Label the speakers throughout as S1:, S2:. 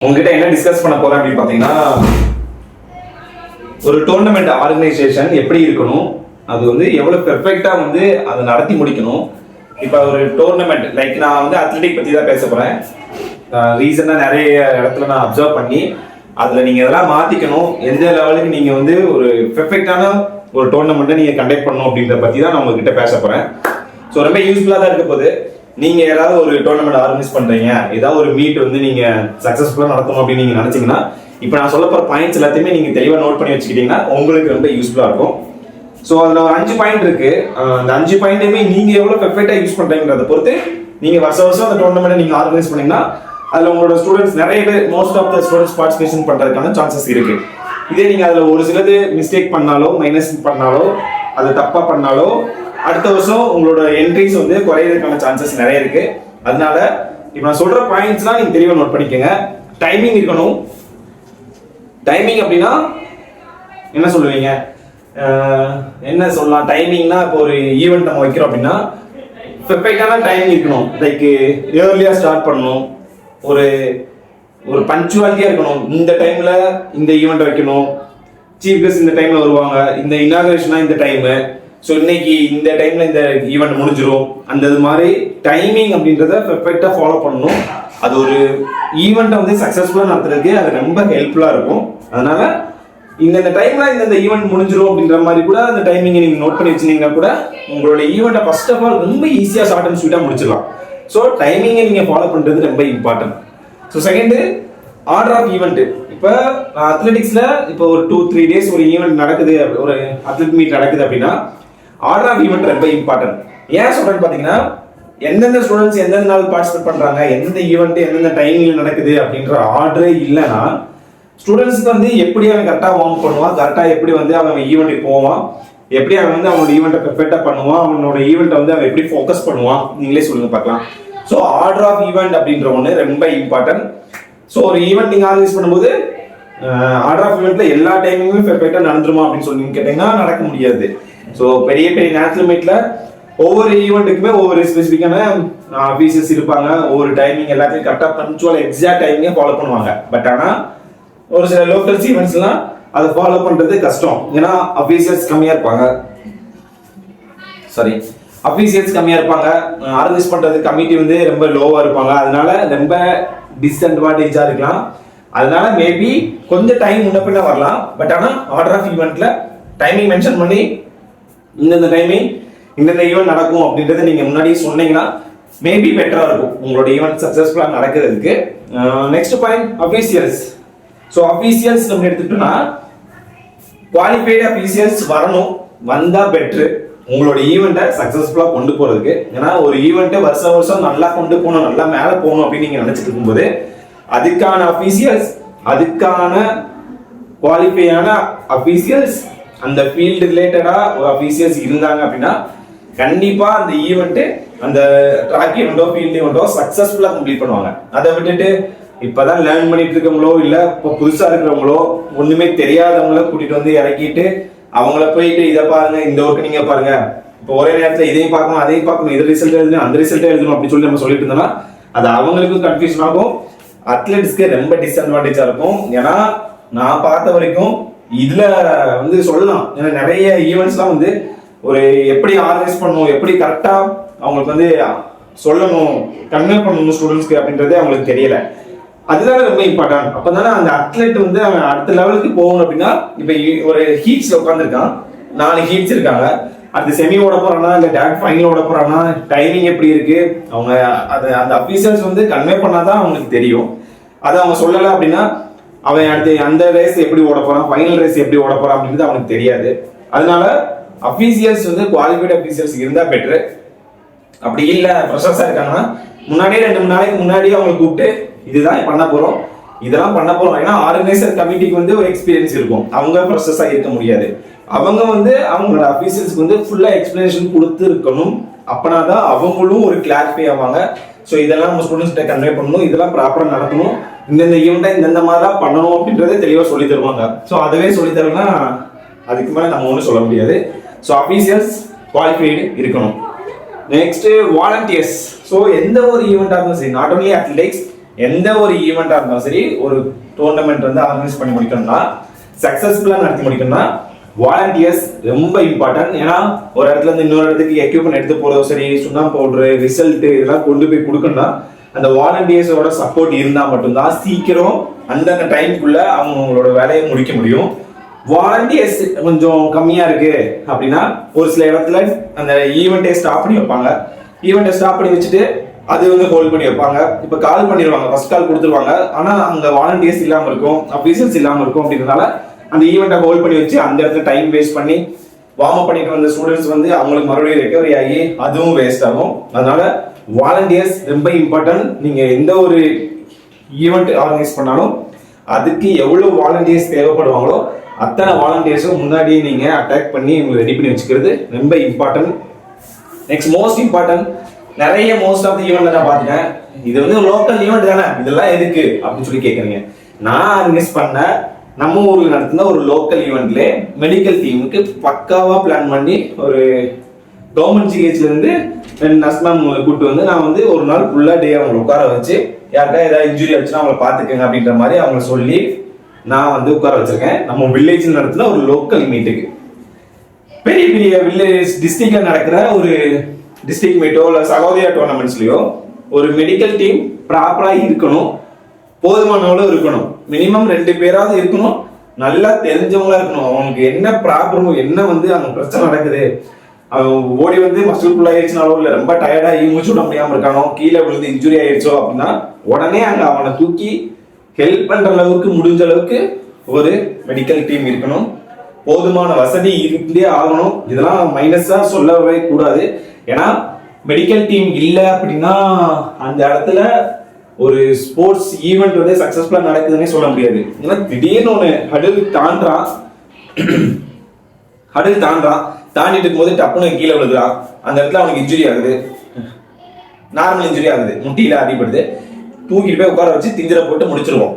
S1: உங்ககிட்ட என்ன டிஸ்கஸ் பண்ண போறேன் அப்படின்னு பாத்தீங்கன்னா, ஒரு டோர்னமெண்ட் ஆர்கனைசேஷன் எப்படி இருக்கணும், அது வந்து எவ்வளவு பெர்ஃபெக்ட்டா வந்து அதை நடத்தி முடிக்கணும். இப்போ ஒரு டோர்னமெண்ட் லைக் நான் வந்து அத்லெட்டிக் பத்தி தான் பேச போறேன். ரீசனா நிறைய இடத்துல நான் அப்சர்வ் பண்ணி அதுல நீங்க இதெல்லாம் மாத்திக்கணும், எந்த லெவலுக்கு நீங்க வந்து ஒரு பெர்ஃபெக்டான ஒரு டோர்னமெண்ட்டை நீங்க கண்டக்ட் பண்ணணும் அப்படின்றத பத்தி தான் நான் உங்ககிட்ட பேச போறேன். ஸோ ரொம்ப யூஸ்ஃபுல்லா தான் இருக்க போகுது. நீங்க ஏதாவது ஒரு டோர்னமெண்ட் ஆர்கனைஸ் பண்றீங்க, ஏதாவது ஒரு மீட் வந்து நீங்க சக்சஸ்ஃபுல்லா நடத்தணும் அப்படின்னு நீங்க நினைச்சீங்கன்னா, இப்போ நான் சொல்ல போற பாயிண்ட்ஸ் எல்லாத்தையுமே நீங்க தெளிவா நோட் பண்ணி வச்சுக்கிட்டீங்கன்னா உங்களுக்கு ரொம்ப யூஸ்ஃபுல்லா இருக்கும். ஸோ அதுல ஒரு 5 பாயிண்ட் இருக்கு. அந்த 5 பாயிண்ட்டையுமே நீங்க எவ்வளவு பெர்ஃபெக்ட்டா யூஸ் பண்றீங்கன்றத பொறுத்து நீங்க வருஷம் அந்த டோர்னமெண்ட்டை நீங்க ஆர்கனைஸ் பண்ணீங்கன்னா அதுல உங்களோட ஸ்டூடெண்ட்ஸ் நிறைய பேர் most of the students participation பண்றதுக்கான சான்சஸ் இருக்கு. இதே நீங்க அதுல ஒரு சிலது மிஸ்டேக் பண்ணாலோ மைனஸ் பண்ணாலோ அது தப்பா பண்ணாலோ அடுத்த வருஷம் உங்களோட என்ட்ரிஸ் வந்து குறையிறதுக்கான சான்சஸ் நிறைய இருக்கு. அதனால இப்போ நான் சொல்ற பாயிண்ட்ஸ்லாம் நீங்க தெளிவா நோட் பண்ணிக்கோங்க. டைமிங் இருக்கணும். டைமிங் அப்படின்னா என்ன சொல்லுவீங்க, என்ன சொல்லலாம்? டைமிங்னா இப்போ ஒரு ஈவெண்ட் நம்ம வைக்கிறோம் அப்படின்னா பெர்ஃபெக்டான டைமிங் இருக்கணும். லைக் ஏர்லியா ஸ்டார்ட் பண்ணணும், ஒரு ஒரு பஞ்சுவாலிட்டியா இருக்கணும். இந்த டைம்ல இந்த ஈவெண்ட் வைக்கணும், சீஃப் கெஸ்ட் இந்த டைம்ல வருவாங்க, இந்த இனாகரேஷனா இந்த டைமு, ஸோ இன்னைக்கு இந்த டைம்ல இந்த ஈவெண்ட் முடிஞ்சிடும். அந்த மாதிரி டைமிங் அப்படின்றத பெர்ஃபெக்டா ஃபாலோ பண்ணணும். அது ஒரு ஈவெண்ட்டை வந்து சக்சஸ்ஃபுல்லா நடத்துறதுக்கு அது ரொம்ப ஹெல்ப்ஃபுல்லா இருக்கும். அதனால இந்த டைம்ல இந்த ஈவெண்ட் முடிஞ்சிடும் அப்படின்ற மாதிரி கூட அந்த டைமிங்கை நீங்க நோட் பண்ணி வச்சிருந்தீங்கன்னா கூட உங்களோட ஈவெண்ட்டை ஃபர்ஸ்ட் ஆஃப் ஆல் ரொம்ப ஈஸியா ஷார்ட் அண்ட் ஸ்வீட்டா முடிச்சிடலாம். ஸோ டைமிங்கை நீங்க ஃபாலோ பண்றது ரொம்ப important. So second, order of event. இப்போ அத்லெட்டிக்ஸ்ல இப்போ ஒரு 2-3 days ஒரு ஈவெண்ட் நடக்குது, ஒரு அத்லெட் மீட் நடக்குது அப்படின்னா ஆர்டர் ஆஃப் ஈவெண்ட் ரொம்ப இம்பார்ட்டன்ட். ஏன் சொல்றேன்னு பாத்தீங்கன்னா, எந்தெந்த ஸ்டூடெண்ட்ஸ் எந்தெந்த நாள் பார்ட்டிசிபேட் பண்றாங்க, எந்தெந்த ஈவெண்ட் எந்தெந்த டைமிங்ல நடக்குது அப்படின்ற ஆர்டரே இல்லைன்னா ஸ்டூடெண்ட்ஸ்க்கு வந்து எப்படி அவன் கரெக்டா வார்ம் பண்ணுவான், கரெக்டா எப்படி வந்து அவன் ஈவெண்ட்டுக்கு போவான், எப்படி அவன் வந்து அவனோட ஈவெண்ட்டை பெர்ஃபெக்ட்டா பண்ணுவான், அவனோட ஈவெண்ட்டை வந்து அவன் எப்படி ஃபோக்கஸ் பண்ணுவான், நீங்களே சொல்லுங்க பார்க்கலாம். ஸோ ஆர்டர் ஆஃப் ஈவெண்ட் அப்படின்ற ஒன்று ரொம்ப இம்பார்ட்டன்ட். ஸோ ஒரு ஈவெண்ட் நீங்கள் ஆர்கனைஸ் பண்ணும்போது ஆர்டர் ஆஃப் ஈவெண்ட்ல எல்லா டைமிங்குமே பெர்ஃபெக்டாக நடந்துருமா அப்படின்னு சொல்லி கேட்டீங்கன்னா நடக்க முடியாது. ஸோ பெரிய பெரிய நேஷனல் மீட்ல ஒவ்வொரு ஈவெண்ட்டுக்குமே ஒவ்வொரு ஸ்பெசிஃபிக்கான ஆஃபீஸர்ஸ் இருப்பாங்க, ஒவ்வொரு டைமிங் எல்லாத்தையும் கரெக்டாக பஞ்சுவல் எக்ஸாக்ட் டைமிங்கை ஃபாலோ பண்ணுவாங்க. பட் ஆனால் ஒரு சில லோக்கல்ஸ் ஈவெண்ட்ஸ்லாம் அதை ஃபாலோ பண்ணுறது கஷ்டம். ஏன்னா அஃபீஷியல்ஸ் கம்மியாக இருப்பாங்க, ஆர்கனைஸ் பண்ணுறது கமிட்டி வந்து ரொம்ப லோவாக இருப்பாங்க. அதனால ரொம்ப டிஸ்அட்வான்டேஜாக இருக்கலாம். அதனால மேபி கொஞ்சம் டைம் முன்ன பின்ன வரலாம். பட் ஆனால் ஆர்டர் ஆஃப் ஈவெண்ட்ல டைமிங் மென்ஷன் பண்ணி இந்தந்த டைமிங் இந்தந்த ஈவெண்ட் நடக்கும் அப்படின்றத நீங்கள் முன்னாடியே சொன்னீங்கன்னா மேபி பெட்டராக இருக்கும் உங்களோட ஈவெண்ட் சக்ஸஸ்ஃபுல்லாக நடக்கிறதுக்கு. Next point, officials. So officials நம்ம எடுத்துக்கிட்டோம்னா குவாலிஃபைடு அஃபீஷியல்ஸ் வரணும், வந்தால் பெட்ரு உங்களோட ஈவெண்ட்டை சக்ஸஸ்ஃபுல்லாக கொண்டு போகிறதுக்கு. ஏன்னா ஒரு ஈவெண்ட்டை வருஷம் நல்லா கொண்டு போகணும், நல்லா மேலே போகணும் அப்படின்னு நீங்கள் நினச்சிட்டு இருக்கும்போது அதுக்கான அஃபீஷியல்ஸ், அதுக்கான குவாலிஃபையான அஃபீஷியல்ஸ், அந்த ஃபீல்டு ரிலேட்டடா ஒரு அஃபீஷியல்ஸ் இருந்தாங்க அப்படின்னா கண்டிப்பா அந்த ஈவெண்ட், அந்த ட்ராக் ஈவெண்டோ ஃபீல்டு ஈவெண்டோ சக்சஸ்ஃபுல்லா கம்ப்ளீட் பண்ணுவாங்க. அதை விட்டுட்டு இப்பதான் லேர்ன் பண்ணிட்டு இருக்கவங்களோ இல்ல இப்போ புதுசா இருக்கிறவங்களோ ஒண்ணுமே தெரியாதவங்கள கூட்டிட்டு வந்து இறக்கிட்டு அவங்கள போயிட்டு இதை பாருங்க, இந்த ஒர்க் நீங்க பாருங்க, இப்போ ஒரே நேரத்துல இதையும் பார்க்கணும் அதையும் பார்க்கணும், இது ரிசல்ட் எழுதணும் அந்த ரிசல்ட் எழுதணும் அப்படின்னு சொல்லி நம்ம சொல்லிட்டு இருந்தோம்னா அது அவங்களுக்கும் கன்ஃபியூஷன் ஆகும், அத்லெட்ஸ்க்கு ரொம்ப டிஸ்அட்வான்டேஜா இருக்கும். ஏன்னா நான் பார்த்த வரைக்கும் இதுல வந்து சொல்லலாம், ஏன்னா நிறைய ஈவெண்ட்ஸ்லாம் வந்து ஒரு எப்படி ஆர்கனைஸ் பண்ணணும், எப்படி கரெக்டா அவங்களுக்கு வந்து சொல்லணும், கன்வே பண்ணணும் ஸ்டூடெண்ட்ஸ்க்கு அப்படின்றதே அவங்களுக்கு தெரியல. அதுதான் ரொம்ப இம்பார்ட்டன்ட். அப்பதானே அந்த அத்லெட் வந்து அவன் அடுத்த லெவலுக்கு போகணும். அப்படின்னா இப்ப ஒரு ஹீட்ஸ்ல உட்காந்துருக்கான், 4 ஹீட்ஸ் இருக்காங்க, அடுத்த செமி ஓட போறானா இல்ல டேரக்ட் ஃபைனல் ஓட போறானா, டைமிங் எப்படி இருக்கு, அவங்க அந்த அஃபீஷியல்ஸ் வந்து கன்வே பண்ணாதான் அவங்களுக்கு தெரியும். அதை அவங்க சொல்லலை அப்படின்னா அவன் அடுத்து அந்த ரேஸ் எப்படி ஓட போறான், ஃபைனல் ரேஸ் எப்படி ஓட போறான் அப்படின்றது அவனுக்கு தெரியாது. அதனால அஃபீஷியல்ஸ் வந்து குவாலிஃபைடு அஃபீஷியல்ஸ் இருந்தா பெட்ரு. அப்படி இல்லை ஃப்ரெஷர்ஸா இருக்காங்கன்னா முன்னாடியே 2-3 நாளைக்கு முன்னாடியே அவங்களை கூப்பிட்டு இதுதான் பண்ண போறோம், இதெல்லாம் பண்ண போறோம். ஏன்னா ஆர்கனைசர் கமிட்டிக்கு வந்து ஒரு எக்ஸ்பீரியன்ஸ் இருக்கும், அவங்க ஃப்ரெஷர்ஸா இருக்க முடியாது. அவங்க வந்து அவங்களோட அஃபீஷியல்ஸ்க்கு வந்து ஃபுல்லா எக்ஸ்பிளனேஷன் கொடுத்து இருக்கணும். அப்பனாதான் அவங்களும் ஒரு கிளாரிஃபை ஆவாங்க. ஸோ இதெல்லாம் நம்ம ஸ்டூடெண்ட்ஸ் கிட்ட கன்வே பண்ணணும், இதெல்லாம் ப்ராப்பராக நடக்கணும், இந்தந்த ஈவெண்ட்டை இந்தந்த மாதிரி தான் பண்ணணும் அப்படின்றத தெளிவாக சொல்லி தருவாங்க. ஸோ அதுவே சொல்லி தரணும்னா அதுக்கு மேலே நம்ம ஒன்றும் சொல்ல முடியாது. ஸோ அஃபீஷியல்ஸ் குவாலிஃபைடு இருக்கணும். Next volunteers. ஸோ எந்த ஒரு ஈவெண்ட்டாக இருந்தாலும் சரி, நாட் ஒன்லி அத்லெட்டிக்ஸ், எந்த ஒரு ஈவெண்ட்டாக இருந்தாலும் சரி, ஒரு டோர்னமெண்ட் வந்து ஆர்கனைஸ் பண்ணி முடிக்கணும்னா, சக்ஸஸ்ஃபுல்லாக நடத்தி முடிக்கணும்னா வாலண்டியர்ஸ் ரொம்ப இம்பார்ட்டன்ட். ஏன்னா ஒரு இடத்துல இருந்து இன்னொரு இடத்துக்கு எக்யூப்மெண்ட் எடுத்து போகிறதோ சரி, சுண்ணாம்பு பவுடரு, ரிசல்ட் இதெல்லாம் கொண்டு போய் கொடுக்கணும்னா அந்த வாலண்டியர்ஸோட சப்போர்ட் இருந்தால் மட்டும்தான் சீக்கிரம் அந்தந்த டைமுக்குள்ள அவங்களோட வேலையை முடிக்க முடியும். வாலண்டியர்ஸ் கொஞ்சம் கம்மியா இருக்கு அப்படின்னா ஒரு சில இடத்துல அந்த ஈவெண்ட்டை ஸ்டாப் பண்ணி வைப்பாங்க. ஈவெண்ட்டை ஸ்டாப் பண்ணி வச்சுட்டு அது வந்து ஹோல்ட் பண்ணி வைப்பாங்க. இப்போ கால் பண்ணிடுவாங்க, ஃபர்ஸ்ட் கால் கொடுத்துருவாங்க. ஆனால் அங்கே வாலண்டியர்ஸ் இல்லாமல் இருக்கும், அஃபீஷியல்ஸ் இல்லாமல் இருக்கும். அப்படின்றதுனால அந்த ஈவெண்ட்டை ஹோல்ட் பண்ணி வச்சு அந்த இடத்துல டைம் வேஸ்ட் பண்ணி வார்ம் அப் பண்ணிட்டு வந்த ஸ்டூடெண்ட்ஸ் வந்து அவங்களுக்கு மறுபடியும் ரெக்கவரி ஆகி அதுவும் வேஸ்ட் ஆகும். அதனால வாலண்டியர்ஸ் ரொம்ப இம்பார்ட்டன்ட். நீங்க எந்த ஒரு ஈவெண்ட் ஆர்கனைஸ் பண்ணாலும் அதுக்கு எவ்வளவு வாலண்டியர்ஸ் தேவைப்படுவாங்களோ அத்தனை வாலண்டியர்ஸும் முன்னாடி நீங்க அட்டாக் பண்ணி உங்களை ரெடி பண்ணி வச்சுக்கிறது ரொம்ப இம்பார்ட்டன்ட். நெக்ஸ்ட் மோஸ்ட் இம்பார்ட்டன்ட், நிறைய மோஸ்ட் ஆஃப் தி ஈவெண்ட் நான் பார்த்துட்டேன். இது வந்து லோக்கல் ஈவெண்ட் தானே, இதெல்லாம் எதுக்கு அப்படின்னு சொல்லி கேட்குறீங்க. நான் ஆர்கனைஸ் பண்ண நம்ம ஊருக்கு நடத்தின ஒரு லோக்கல் ஈவெண்ட்ல மெடிக்கல் டீமுக்கு பக்காவா பிளான் பண்ணி ஒரு கவர்மெண்ட் ஜிஹெச்ல இருந்து 2 நர்ஸ் மேம் கூப்பிட்டு வந்து நான் வந்து ஒரு நாள் ஃபுல்லா டே அவங்களை உட்கார வச்சு யாருக்கா ஏதாவது இன்ஜுரி ஆச்சுன்னா அவங்களை பார்த்துக்கங்க அப்படின்ற மாதிரி அவங்க சொல்லி நான் வந்து உட்கார வச்சிருக்கேன். நம்ம வில்லேஜில் நடத்தின ஒரு லோக்கல் மீட்டுக்கு. பெரிய பெரிய வில்லேஜ் டிஸ்ட்ரிக்ட்ல நடக்கிற ஒரு டிஸ்ட்ரிக்ட் மீட்டோ இல்லை சகோதரியா டோர்னமெண்ட்ஸ்லயோ ஒரு மெடிக்கல் டீம் ப்ராப்பரா இருக்கணும், போதுமான அளவு இருக்கணும். மினிமம் 2 பேராவது இருக்கணும், நல்லா தெரிஞ்சவங்களா இருக்கணும். அவங்களுக்கு என்ன ப்ராப்ளம், என்ன வந்து அங்க பிரச்சனை நடக்குது, ஓடி வந்து மசில் புல் ஆயிடுச்சுனாலோ இல்லை ரொம்ப டயர்டாகி மூச்சு விட முடியாமல் இருக்கானோ, கீழே விழுந்து இன்ஜுரி ஆயிடுச்சோ அப்படின்னா உடனே அங்கே அவனை தூக்கி ஹெல்ப் பண்ற அளவுக்கு முடிஞ்ச அளவுக்கு ஒரு மெடிக்கல் டீம் இருக்கணும். போதுமான வசதி இருந்தே ஆகணும். இதெல்லாம் மைனஸா சொல்லவே கூடாது. ஏன்னா மெடிக்கல் டீம் இல்லை அப்படின்னா அந்த இடத்துல ஒரு ஸ்போர்ட்ஸ் ஈவெண்ட் வந்து சக்சஸ்ஃபுல்லா நடக்குதுன்னே சொல்ல முடியாது. ஏன்னா திடீர்னு ஒன்று ஹடில் தாண்டான் தாண்டிட்டு இருக்கும்போது டப்புன்னு கீழே விழுதுறான். அந்த இடத்துல அவனுக்கு இன்ஜுரி ஆகுது, நார்மல் இன்ஜுரி ஆகுது, முட்டியில அடிபடுது, தூக்கிட்டு போய் உட்கார வச்சு திஞ்சிர போட்டு முடிச்சிருவோம்.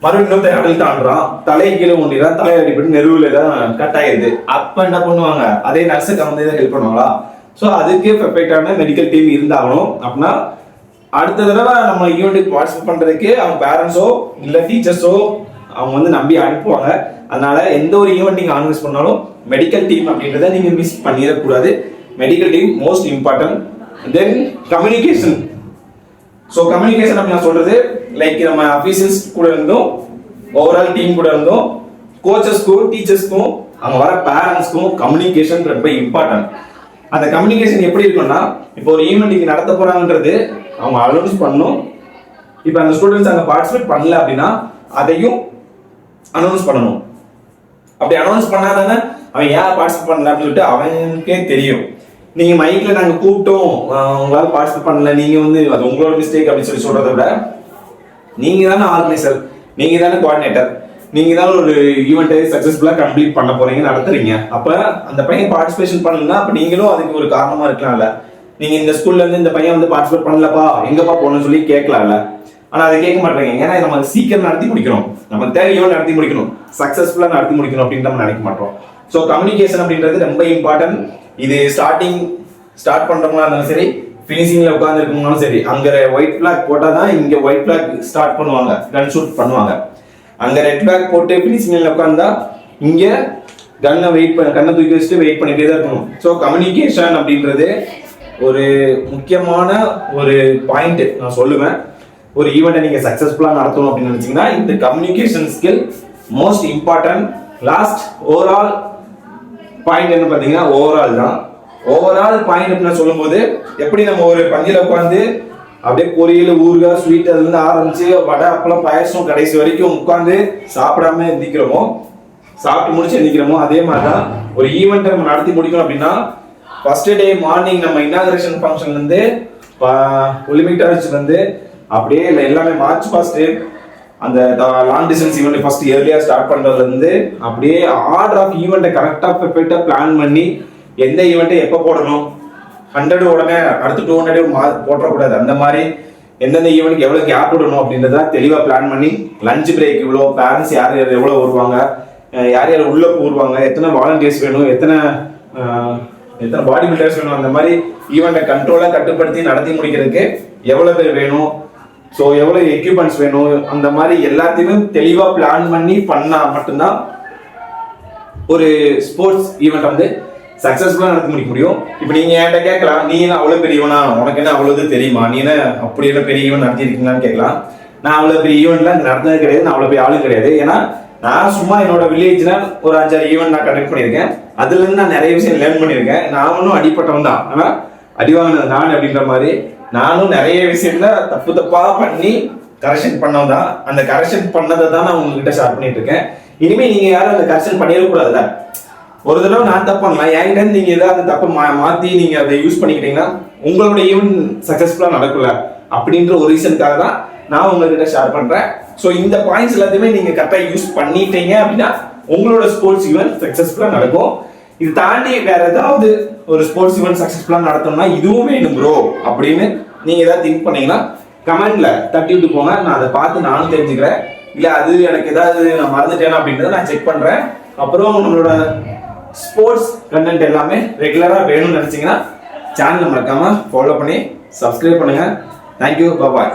S1: மறுபடியும் இன்னொரு அடல் தாண்டுறான், தலையை கீழே ஊண்டிறான், தலையை அடிபட்டு நெருவுல தான் கட் ஆயிருது. அப்ப என்ன பண்ணுவாங்க, அதே நர்ஸுக்கு வந்து ஹெல்ப் பண்ணுவாங்களா? ஸோ அதுக்கு பெர்ஃபெக்டான மெடிக்கல் டீம் இருந்தாகணும். அப்படின்னா அடுத்த தடவை நம்ம ஈவெண்ட்டுக்கு பார்ட்டிசிபேட் பண்றதுக்கு அவங்க பேரண்ட்ஸோ இல்லை டீச்சர்ஸோ அவங்க வந்து நம்பி அனுப்புவாங்க. அதனால எந்த ஒரு ஈவெண்ட் நீங்க ஆர்கனைஸ் பண்ணாலும் மெடிக்கல் டீம் அப்படின்றத நீங்க மிஸ் பண்ணிடக்கூடாது. Medical team most important. Then communication. So communication அப்படி நான் சொல்றது லைக் நம்ம அஃபீஷியல்ஸ் கூட இருந்தோம், ஓவரால் டீம் கூட இருந்தோம், கோச்சஸ்க்கும் டீச்சர்ஸ்க்கும் அவங்க வர பேரண்ட்ஸ்க்கும் கம்யூனிகேஷன் ரொம்ப இம்பார்ட்டன்ட். அந்த கம்யூனிகேஷன் எப்படி இருக்கும்னா, இப்போ ஒரு ஈவெண்ட் நடத்த போறாங்கன்றது அவங்க அனௌன்ஸ் பண்ணணும். இப்போ அந்த ஸ்டூடெண்ட்ஸ் அங்கே பார்ட்டிசிபேட் பண்ணல அப்படின்னா அதையும் அனௌன்ஸ் பண்ணணும். அப்படி அனௌன்ஸ் பண்ணாதானே அவன் ஏன் பார்ட்டிசிபேட் பண்ணல அப்படின்னு சொல்லிட்டு அவனுக்கே தெரியும். நீங்க மைக்ல நாங்க கூப்பிட்டோம் உங்களால பார்ட்டிசிபேட் பண்ணல, நீங்க வந்து அது உங்களோட மிஸ்டேக் அப்படின்னு சொல்லி சொல்றதை விட நீங்க தானே ஆர்கனைசர், நீங்க தானே கோஆர்டினேட்டர், நீங்க தானே ஒரு ஈவெண்ட்டை சக்சஸ்ஃபுல்லா கம்ப்ளீட் பண்ண போறீங்க, நடத்துறீங்க. அப்ப அந்த பையன் பார்ட்டிசிபேஷன் பண்ணலன்னா அப்ப நீங்களும் அதுக்கு ஒரு காரணமா இருக்கலாம்ல. நீங்க இந்த ஸ்கூல்ல இருந்து இந்த பையன் வந்து பார்ட்டிசிபேட் பண்ணலப்பா எங்கப்பா போகணும்னு சொல்லி கேட்கலாம்ல. ஆனா அதை கேட்க மாட்டேங்க. ஏன்னா நம்ம சீக்கிரம் நடத்தி முடிக்கணும், நம்ம தேவையோ நடத்தி முடிக்கணும், சக்சஸ்ஃபுல்லா நடத்தி முடிக்கணும் அப்படின்னு நம்ம நினைக்க மாட்டோம். ஸோ கம்யூனிகேஷன் அப்படின்றது ரொம்ப இம்பார்ட்டன்ட். இது ஸ்டார்ட் பண்றவங்களா இருந்தாலும் சரி, ஃபினிஷிங்ல உட்கார்ந்து இருக்கவங்களும் சரி, அங்க ஒயிட் பிளாக் போட்டால் தான் இங்க ஒயிட் பிளாக் ஸ்டார்ட் பண்ணுவாங்க, கன் ஷூட் பண்ணுவாங்க. அங்க ரெட் பிளாக் போட்டு ஃபினிஷிங்ல உட்கார்ந்தா இங்க கண்ணை தூக்கி வச்சுட்டு வெயிட் பண்ணிட்டே தான் இருக்கணும். ஸோ கம்யூனிகேஷன் அப்படின்றது ஒரு முக்கியமான ஒரு பாயிண்ட் நான் சொல்லுவேன். ஒரு ஈவெண்ட்டை நீங்க சக்சஸ்ஃபுல்லா நடத்தணும் அப்படின்னு நினைச்சீங்கன்னா இந்த communication skill most important. Last overall point என்ன பார்த்தீங்கன்னா ஓவரால் தான். ஓவரால் பாயிண்ட் அப்படின்னு சொல்லும்போது எப்படி நம்ம ஒரு பந்தியில உட்காந்து அப்படியே பொரியல் ஊறுகாய் ஸ்வீட் அதுல இருந்து ஆரம்பிச்சு வடை அப்பளம் பாயசம் கடைசி வரைக்கும் உட்காந்து சாப்பிடாம எந்திக்கிறோமோ, சாப்பிட்டு முடிச்சு எந்திக்கிறோமோ, அதே மாதிரிதான் ஒரு ஈவெண்ட்டை நம்ம நடத்தி முடிக்கணும் அப்படின்னா ஃபர்ஸ்ட் டே மார்னிங் நம்ம இனாகிரேஷன் ஃபங்க்ஷன்ல இருந்து ஒலிம்பிக் டார்ச் வந்து அப்படியே எல்லாமே மார்ச் ஃபர்ஸ்ட் அந்த லாங் டிஸ்டன்ஸ் ஈவெண்ட் ஃபர்ஸ்ட் இயர்லியா ஸ்டார்ட் பண்றதுல இருந்து அப்படியே ஆர்டர் ஆஃப் ஈவெண்ட்டை கரெக்டா பெர்ஃபெக்ட்டா பிளான் பண்ணி எந்த ஈவெண்ட்டை எப்போ போடணும், 100 உடனே அடுத்து 200 போட்டக்கூடாது. அந்த மாதிரி எந்தெந்த ஈவெண்ட்டுக்கு எவ்வளவு கேப் விடணும் அப்படின்றத தெளிவா பிளான் பண்ணி லஞ்ச் பிரேக் இவ்வளோ, பேரண்ட்ஸ் யார் யார் எவ்வளவு வருவாங்க, யார் யார் உள்ள போடுவாங்க, எத்தனை வாலண்டியர்ஸ் வேணும், எத்தனை பாடி பில்டர்ஸ் வேணும், அந்த மாதிரி ஈவெண்ட்டை கண்ட்ரோலா கட்டுப்படுத்தி நடத்தி முடிக்கிறதுக்கு எவ்வளவு பேர் வேணும். ஸோ எவ்வளோ எக்யூப்மெண்ட்ஸ் வேணும், அந்த மாதிரி எல்லாத்தையுமே தெளிவாக பிளான் பண்ணி பண்ணால் மட்டும்தான் ஒரு ஸ்போர்ட்ஸ் ஈவெண்ட் வந்து சக்ஸஸ்ஃபுல்லாக நடத்தி முடிக்க முடியும். இப்போ நீங்கள் என்கிட்ட கேட்கலாம், நீ என்ன அவ்வளோ பெரியவனா, உனக்கு என்ன அவ்வளோது தெரியுமா, நீ என்ன அப்படி என்ன பெரிய ஈவெண்ட் நடத்திருக்கீங்களான்னு கேட்கலாம். நான் அவ்வளோ பெரிய ஈவெண்ட்லாம் நடந்தது கிடையாது, நான் அவ்வளோ பெரிய ஆளும் கிடையாது. ஏன்னா நான் சும்மா என்னோட வில்லேஜ்ல ஒரு 5-6 ஈவெண்ட் நான் கண்டக்ட் பண்ணியிருக்கேன். அதுலேருந்து நான் நிறைய விஷயம் லேர்ன் பண்ணியிருக்கேன். நானும் அடிப்பட்டவன் தான், ஆனால் அடிவாங்கினது நான் அப்படின்ற மாதிரி நானும் நிறைய விஷயத்துல தப்பாக பண்ணி கரெக்ஷன் பண்ணவன் தான். அந்த கரெக்ஷன் பண்ணதை தான் நான் உங்ககிட்ட ஷேர் பண்ணிட்டு இருக்கேன். இனிமேல் நீங்கள் யாரும் அந்த கரெக்ஷன் பண்ணிடக்கூடாதுல்ல. ஒரு தடவை நான் தப்பு பண்ணலாம், என்கிட்ட நீங்கள் ஏதாவது அந்த தப்பை மாற்றி நீங்கள் அதை யூஸ் பண்ணிக்கிட்டீங்கன்னா உங்களோட ஈவெண்ட் சக்ஸஸ்ஃபுல்லாக நடக்கல அப்படின்ற ஒரு ரீசனுக்காக தான் நான் உங்ககிட்ட ஷேர் பண்ணுறேன். ஸோ இந்த பாயிண்ட்ஸ் எல்லாத்தையுமே நீங்கள் கரெக்டாக யூஸ் பண்ணிட்டீங்க அப்படின்னா உங்களோட ஸ்போர்ட்ஸ் ஈவெண்ட் சக்ஸஸ்ஃபுல்லாக நடக்கும். இது தாண்டி வேற ஏதாவது ஒரு ஸ்போர்ட்ஸ் ஈவெண்ட் சக்ஸஸ்ஃபுல்லாக நடத்தணும்னா இதுவும் வேணும் ப்ரோ அப்படின்னு நீங்கள் ஏதாவது திங்க் பண்ணீங்கன்னா கமெண்ட்ல தட்டி விட்டு போங்க. நான் அதை பார்த்து நானும் தெரிஞ்சுக்கிறேன். இல்லை அது எனக்கு ஏதாவது நான் மறந்துட்டேனா அப்படின்றத நான் செக் பண்ணுறேன். அப்புறம் நம்மளோட ஸ்போர்ட்ஸ் கண்டென்ட் எல்லாமே ரெகுலராக வேணும்னு நினச்சிங்கன்னா சேனல் மறக்காம ஃபாலோ பண்ணி சப்ஸ்கிரைப் பண்ணுங்க. தேங்க்யூ, பாய்.